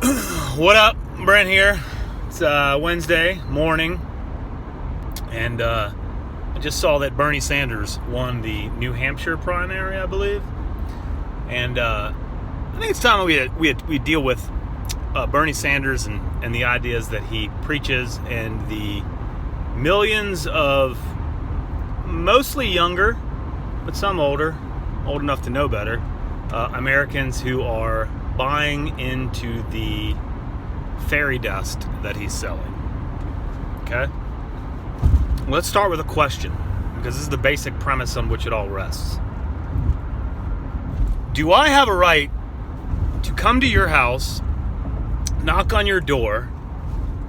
What up? Brent here. It's Wednesday morning, and I just saw that Bernie Sanders won the New Hampshire primary, I believe. And I think it's time we deal with Bernie Sanders and the ideas that he preaches, and the millions of mostly younger, but some older, old enough to know better, Americans who are buying into the fairy dust that he's selling. Okay? Let's start with a question, because this is the basic premise on which it all rests. Do I have a right to come to your house, knock on your door,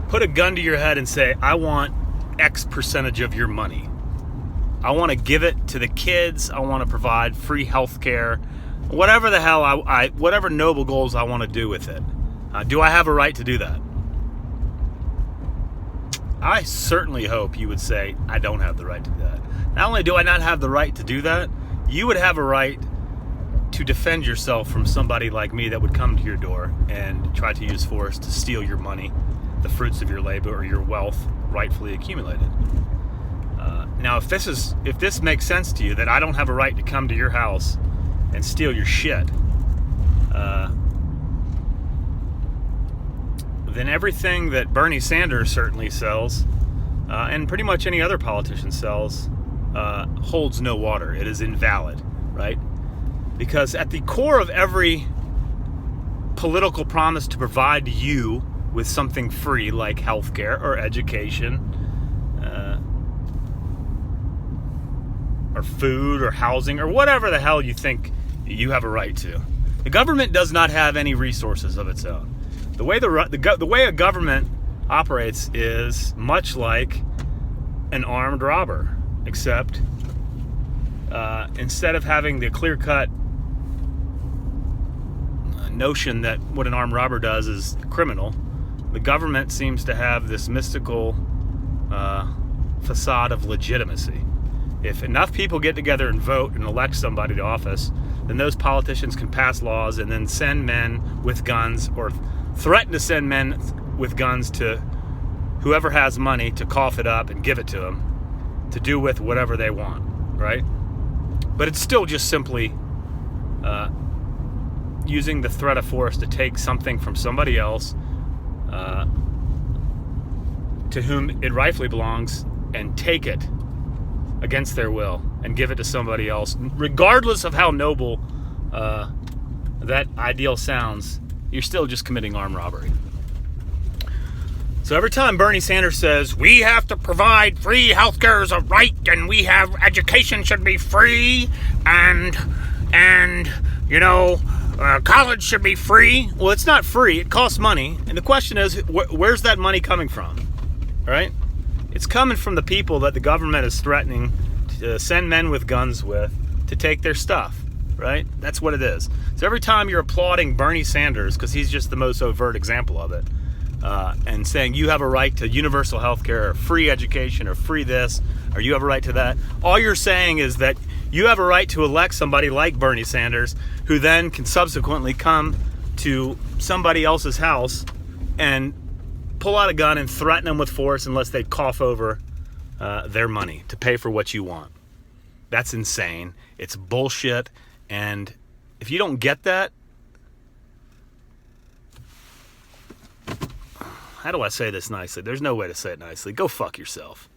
put a gun to your head and say, I want X percentage of your money? I want to give it to the kids. I want to provide free health care. Whatever the hell whatever noble goals I want to do with it. Do I have a right to do that? I certainly hope you would say, I don't have the right to do that. Not only do I not have the right to do that, you would have a right to defend yourself from somebody like me that would come to your door and try to use force to steal your money, the fruits of your labor, or your wealth rightfully accumulated. Now, if this makes sense to you, that I don't have a right to come to your house and steal your shit, then everything that Bernie Sanders certainly sells, and pretty much any other politician sells, holds no water. It is invalid, right? Because at the core of every political promise to provide you with something free, like healthcare or education, or food or housing or whatever the hell you think you have a right to, the government does not have any resources of its own. The way a government operates is much like an armed robber, except instead of having the clear-cut notion that what an armed robber does is criminal, the government seems to have this mystical facade of legitimacy. If enough people get together and vote and elect somebody to office, then those politicians can pass laws and then send men with guns, or threaten to send men with guns to whoever has money to cough it up and give it to them to do with whatever they want, right? But it's still just simply using the threat of force to take something from somebody else to whom it rightfully belongs, and take it against their will and give it to somebody else, regardless of how noble that ideal sounds. You're still just committing armed robbery. So every time Bernie Sanders says, we have to provide free healthcare as a right, and we have education should be free, and college should be free. Well, it's not free. It costs money. And the question is, where's that money coming from? Right? It's coming from the people that the government is threatening to send men with guns with to take their stuff. Right? That's what it is. So every time you're applauding Bernie Sanders, because he's just the most overt example of it, and saying you have a right to universal health care, or free education, or free this, or you have a right to that, all you're saying is that you have a right to elect somebody like Bernie Sanders, who then can subsequently come to somebody else's house and pull out a gun and threaten them with force unless they cough over their money to pay for what you want. That's insane. It's bullshit. And if you don't get that, how do I say this nicely? There's no way to say it nicely. Go fuck yourself.